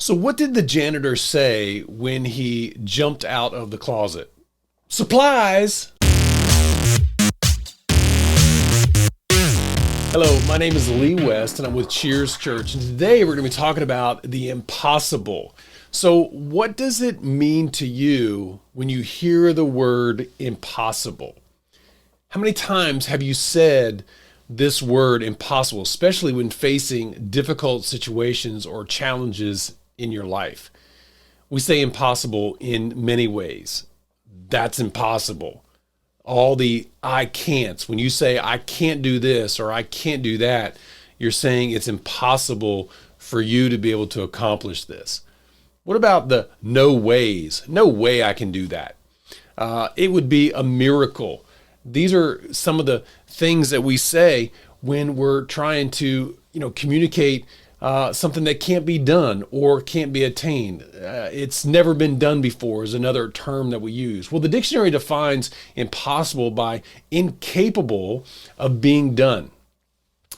So what did the janitor say when he jumped out of the closet? Supplies! Hello, my name is Lee West and I'm with Cheers Church. And today we're going to be talking about the impossible. So what does it mean to you when you hear the word impossible? How many times have you said this word impossible, especially when facing difficult situations or challenges in your life? We say impossible in many ways. That's impossible. All the I can'ts. When you say I can't do this or I can't do that, you're saying it's impossible for you to be able to accomplish this. What about the no ways? No way I can do that. It would be a miracle. These are some of the things that we say when we're trying to, communicate something that can't be done or can't be attained. It's never been done before is another term that we use. Well, the dictionary defines impossible by incapable of being done,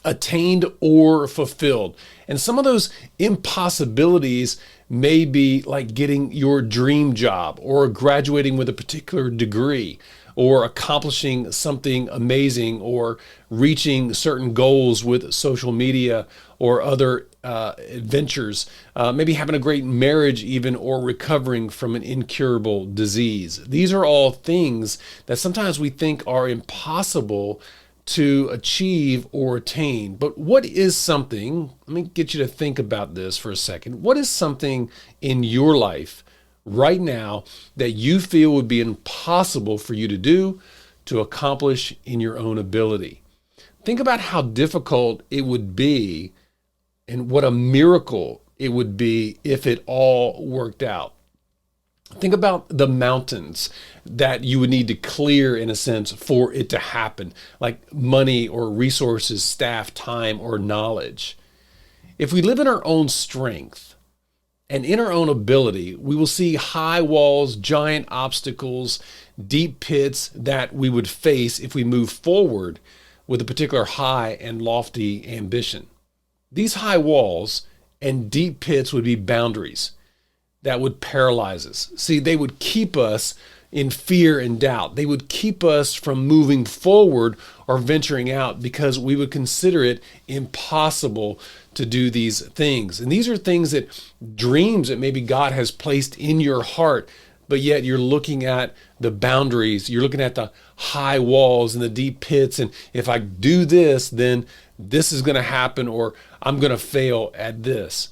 attained, or fulfilled. And some of those impossibilities may be like getting your dream job or graduating with a particular degree or accomplishing something amazing or reaching certain goals with social media or other adventures, maybe having a great marriage even, or recovering from an incurable disease. These are all things that sometimes we think are impossible to achieve or attain. But what is something, let me get you to think about this for a second. What is something in your life right now that you feel would be impossible for you to do, to accomplish in your own ability? Think about how difficult it would be and what a miracle it would be if it all worked out. Think about the mountains that you would need to clear, in a sense, for it to happen, like money or resources, staff, time, or knowledge. If we live in our own strength and in our own ability, we will see high walls, giant obstacles, deep pits that we would face if we move forward with a particular high and lofty ambition. These high walls and deep pits would be boundaries that would paralyze us. See, they would keep us in fear and doubt. They would keep us from moving forward or venturing out because we would consider it impossible to do these things. And these are things that dreams that maybe God has placed in your heart, but yet you're looking at the boundaries, you're looking at the high walls and the deep pits. And if I do this, then this is going to happen, or I'm going to fail at this.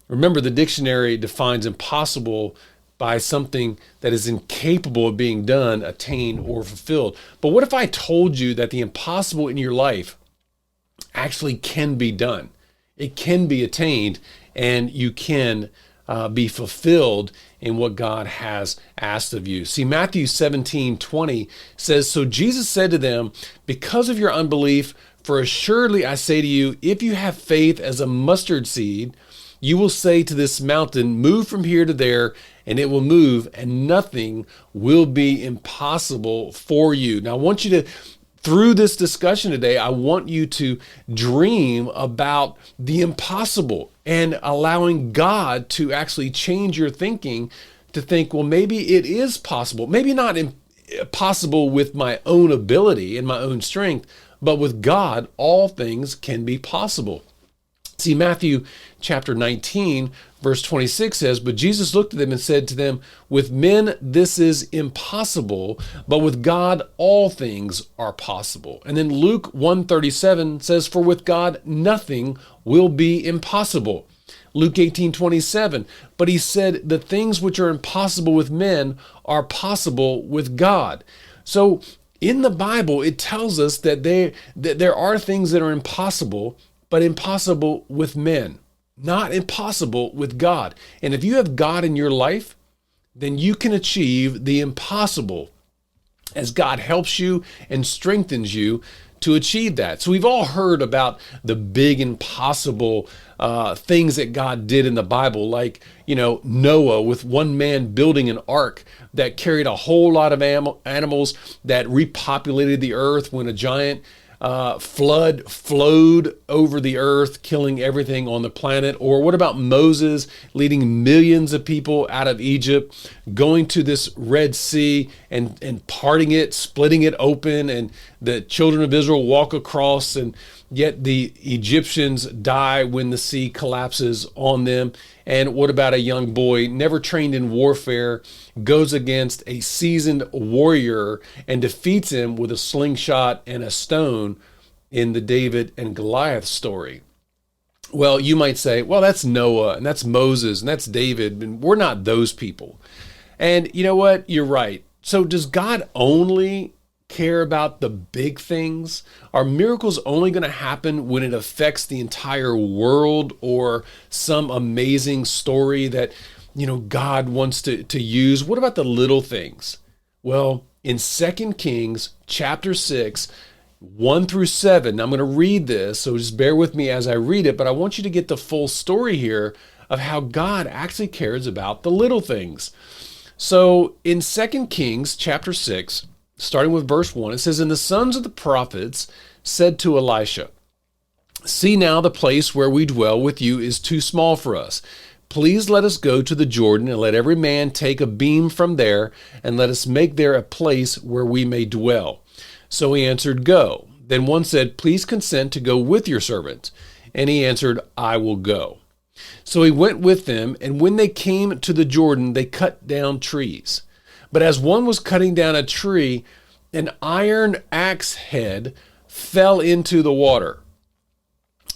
Remember, the dictionary defines impossible by something that is incapable of being done, attained, or fulfilled. But what if I told you that the impossible in your life actually can be done? It can be attained, and you can be fulfilled in what God has asked of you. See, Matthew 17:20 says, "So Jesus said to them, because of your unbelief, for assuredly I say to you, if you have faith as a mustard seed, you will say to this mountain, move from here to there, and it will move, and nothing will be impossible for you." Now, I want you to, through this discussion today, I want you to dream about the impossible and allowing God to actually change your thinking to think, well, maybe it is possible. Maybe not possible with my own ability and my own strength, but with God, all things can be possible. See, Matthew chapter 19, verse 26 says, "But Jesus looked at them and said to them, with men this is impossible, but with God all things are possible." And then Luke 1:37 says, "For with God nothing will be impossible." Luke 18:27, "But he said, the things which are impossible with men are possible with God." So in the Bible, it tells us that there are things that are impossible, but impossible with men, not impossible with God. And if you have God in your life, then you can achieve the impossible as God helps you and strengthens you to achieve that. So we've all heard about the big impossible things that God did in the Bible, like, Noah with one man building an ark that carried a whole lot of animals that repopulated the earth when a giant flood flowed over the earth, killing everything on the planet? Or what about Moses leading millions of people out of Egypt, going to this Red Sea and parting it, splitting it open, and the children of Israel walk across, and yet the Egyptians die when the sea collapses on them? And what about a young boy, never trained in warfare, goes against a seasoned warrior and defeats him with a slingshot and a stone in the David and Goliath story? Well, you might say, well, that's Noah, and that's Moses, and that's David, and we're not those people. And you know what? You're right. So does God only care about the big things? Are miracles only going to happen when it affects the entire world, or some amazing story that, God wants to use? What about the little things? Well, in 2 Kings chapter 6, 1 through 7, I'm going to read this, so just bear with me as I read it, but I want you to get the full story here of how God actually cares about the little things. So in 2 Kings chapter 6, starting with verse 1, it says, "And the sons of the prophets said to Elisha, 'See now, the place where we dwell with you is too small for us. Please let us go to the Jordan, and let every man take a beam from there, and let us make there a place where we may dwell.' So he answered, 'Go.' Then one said, 'Please consent to go with your servant.' And he answered, 'I will go.' So he went with them, and when they came to the Jordan, they cut down trees. But as one was cutting down a tree, an iron axe head fell into the water.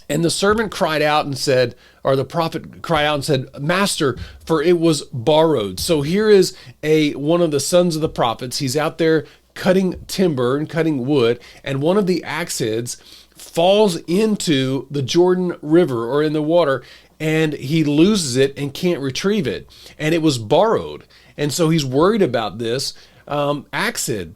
And the servant cried out and said, or the prophet cried out and said, 'Master, for it was borrowed.'" So here is one of the sons of the prophets. He's out there cutting timber and cutting wood, and one of the axe heads falls into the Jordan River, or in the water, and he loses it and can't retrieve it. And it was borrowed. And so he's worried about this axe head.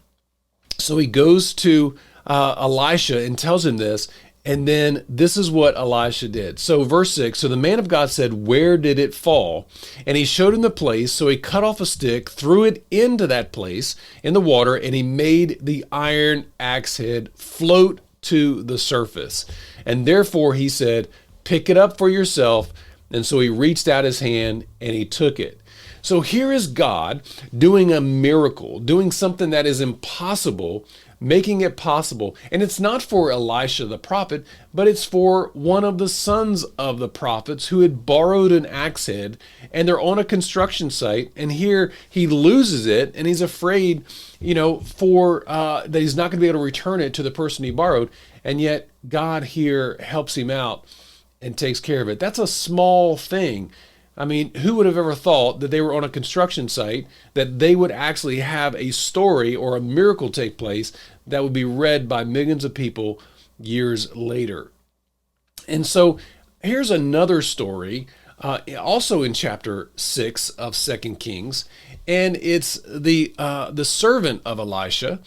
So he goes to Elisha and tells him this. And then this is what Elisha did. So verse 6, "So the man of God said, 'Where did it fall?' And he showed him the place. So he cut off a stick, threw it into that place in the water, and he made the iron axe head float to the surface. And therefore he said, 'Pick it up for yourself.' And so he reached out his hand and he took it." So here is God doing a miracle, doing something that is impossible, making it possible. And it's not for Elisha the prophet, but it's for one of the sons of the prophets who had borrowed an axe head, and they're on a construction site. And here he loses it, and he's afraid, that he's not going to be able to return it to the person he borrowed. And yet God here helps him out and takes care of it. That's a small thing. I mean, who would have ever thought that they were on a construction site, that they would actually have a story or a miracle take place that would be read by millions of people years later? And so here's another story, also in chapter 6 of 2 Kings, and it's the servant of Elisha.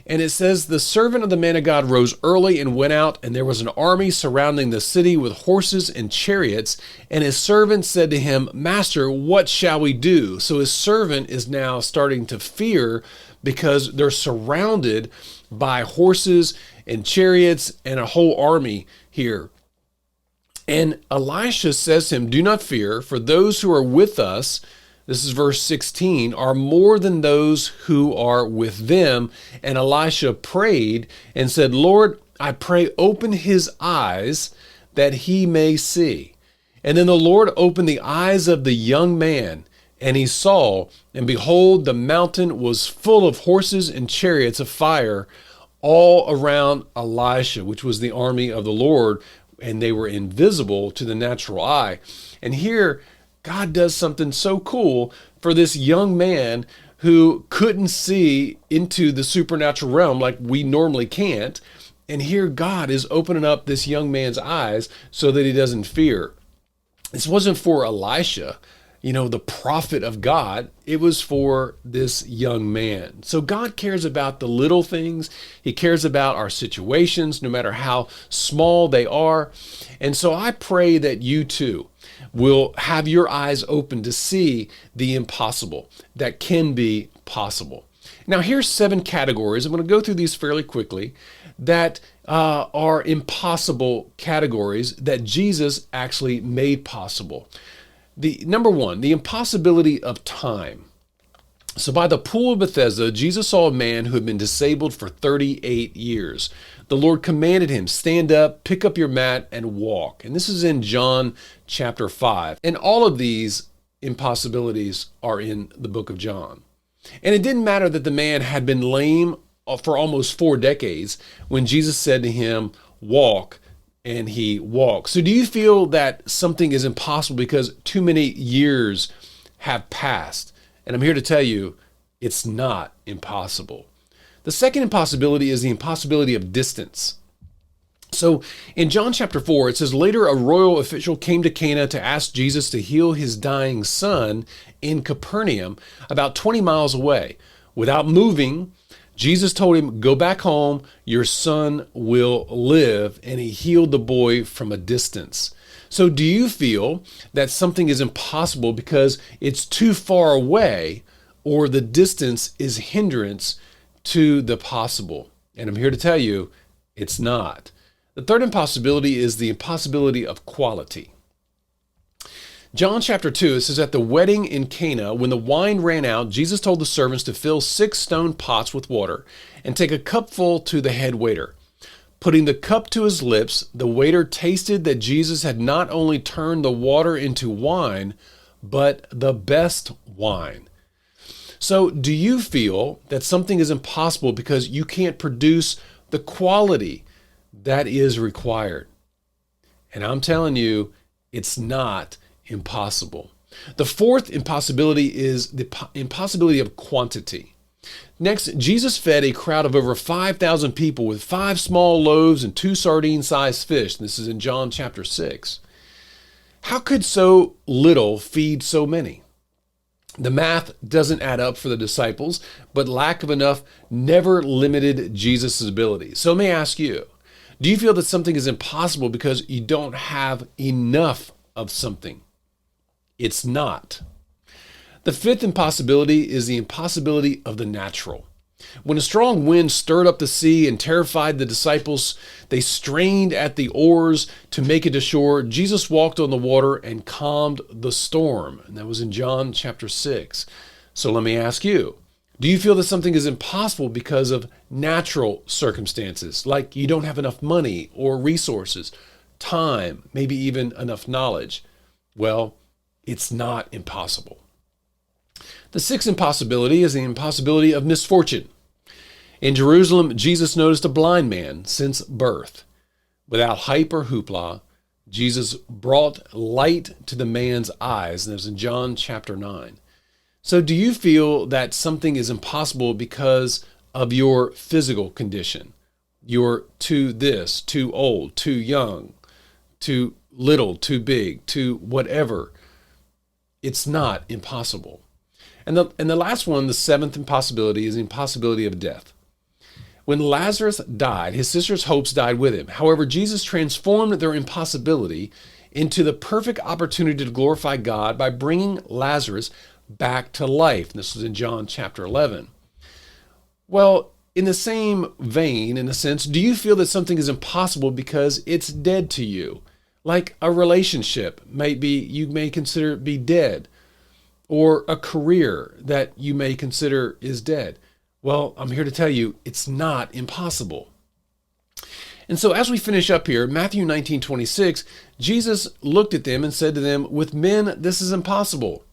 And it says, "The servant of the man of God rose early and went out, and there was an army surrounding the city with horses and chariots. And his servant said to him, 'Master, what shall we do?'" So his servant is now starting to fear because they're surrounded by horses and chariots and a whole army here. And Elisha says to him, "Do not fear, for those who are with us," this is verse 16, "are more than those who are with them." And Elisha prayed and said, "Lord, I pray, open his eyes that he may see." And then the Lord opened the eyes of the young man, and he saw, and behold, the mountain was full of horses and chariots of fire all around Elisha, which was the army of the Lord, and they were invisible to the natural eye. And here, God does something so cool for this young man who couldn't see into the supernatural realm like we normally can't. And here God is opening up this young man's eyes so that he doesn't fear. This wasn't for Elisha, the prophet of God. It was for this young man. So God cares about the little things. He cares about our situations, no matter how small they are. And so I pray that you too will have your eyes open to see the impossible that can be possible. Now, here's 7 categories. I'm going to go through these fairly quickly that are impossible categories that Jesus actually made possible. The number 1, the impossibility of time. So by the pool of Bethesda, Jesus saw a man who had been disabled for 38 years. The Lord commanded him, stand up, pick up your mat, and walk. And this is in John chapter 5. And all of these impossibilities are in the book of John. And it didn't matter that the man had been lame for almost 4 decades when Jesus said to him, walk, and he walked. So do you feel that something is impossible because too many years have passed? And I'm here to tell you, it's not impossible. The second impossibility is the impossibility of distance. So in John chapter 4, it says, later a royal official came to Cana to ask Jesus to heal his dying son in Capernaum, about 20 miles away. Without moving, Jesus told him, go back home, your son will live, and he healed the boy from a distance. So do you feel that something is impossible because it's too far away, or the distance is hindrance to the possible? And I'm here to tell you, it's not. The third impossibility is the impossibility of quality. John chapter 2, it says, at the wedding in Cana, when the wine ran out, Jesus told the servants to fill 6 stone pots with water and take a cupful to the head waiter. Putting the cup to his lips, the waiter tasted that Jesus had not only turned the water into wine, but the best wine. So do you feel that something is impossible because you can't produce the quality that is required? And I'm telling you, it's not impossible. The fourth impossibility is the impossibility of quantity. Next, Jesus fed a crowd of over 5,000 people with 5 small loaves and 2 sardine-sized fish. This is in John chapter 6. How could so little feed so many? The math doesn't add up for the disciples, but lack of enough never limited Jesus' ability. So let me ask you, do you feel that something is impossible because you don't have enough of something? It's not. The fifth impossibility is the impossibility of the natural. When a strong wind stirred up the sea and terrified the disciples, they strained at the oars to make it to shore. Jesus walked on the water and calmed the storm. And that was in John chapter 6. So let me ask you, do you feel that something is impossible because of natural circumstances, like you don't have enough money or resources, time, maybe even enough knowledge? Well, it's not impossible. The sixth impossibility is the impossibility of misfortune. In Jerusalem, Jesus noticed a blind man since birth. Without hype or hoopla, Jesus brought light to the man's eyes. And that was in John chapter 9. So do you feel that something is impossible because of your physical condition? You're too this, too old, too young, too little, too big, too whatever. It's not impossible. And the last one, the seventh impossibility, is the impossibility of death. When Lazarus died, his sister's hopes died with him. However, Jesus transformed their impossibility into the perfect opportunity to glorify God by bringing Lazarus back to life. And this was in John chapter 11. Well, in the same vein, in a sense, do you feel that something is impossible because it's dead to you? Like a relationship, you may consider it be dead, or a career that you may consider is dead. Well, I'm here to tell you, it's not impossible. And so as we finish up here, Matthew 19:26, Jesus looked at them and said to them, with men, this is impossible,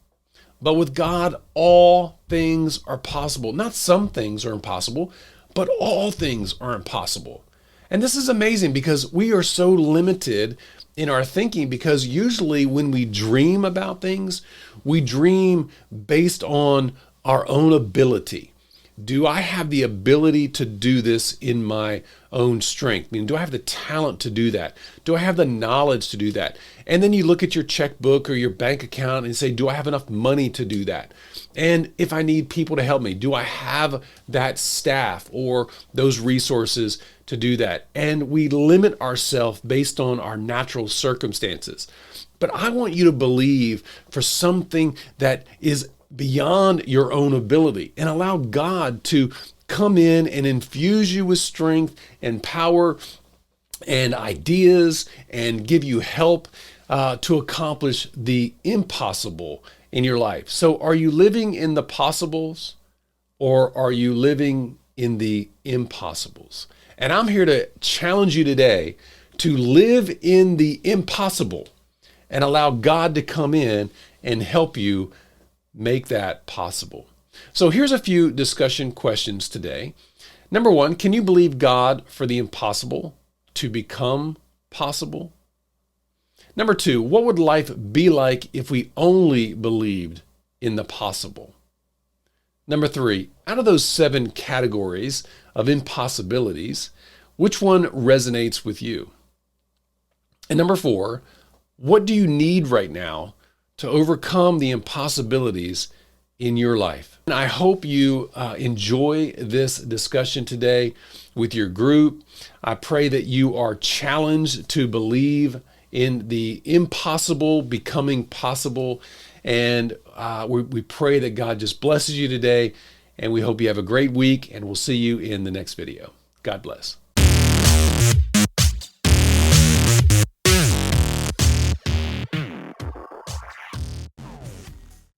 but with God, all things are possible. Not some things are impossible, but all things are impossible. And this is amazing because we are so limited in our thinking, because usually when we dream about things, we dream based on our own ability. Do I have the ability to do this in my own strength? I mean, do I have the talent to do that? Do I have the knowledge to do that? And then you look at your checkbook or your bank account and say, do I have enough money to do that? And if I need people to help me, do I have that staff or those resources to do that? And we limit ourselves based on our natural circumstances. But I want you to believe for something that is beyond your own ability and allow God to come in and infuse you with strength and power and ideas and give you help to accomplish the impossible in your life. So are you living in the possibles or are you living in the impossibles? And I'm here to challenge you today to live in the impossible and allow God to come in and help you make that possible. So here's a few discussion questions today. Number one, can you believe God for the impossible to become possible? Number two, what would life be like if we only believed in the possible? Number three, out of those 7 categories of impossibilities, which one resonates with you? And number 4, what do you need right now to overcome the impossibilities in your life? And I hope you enjoy this discussion today with your group. I pray that you are challenged to believe in the impossible becoming possible. And we pray that God just blesses you today. And we hope you have a great week, and we'll see you in the next video. God bless.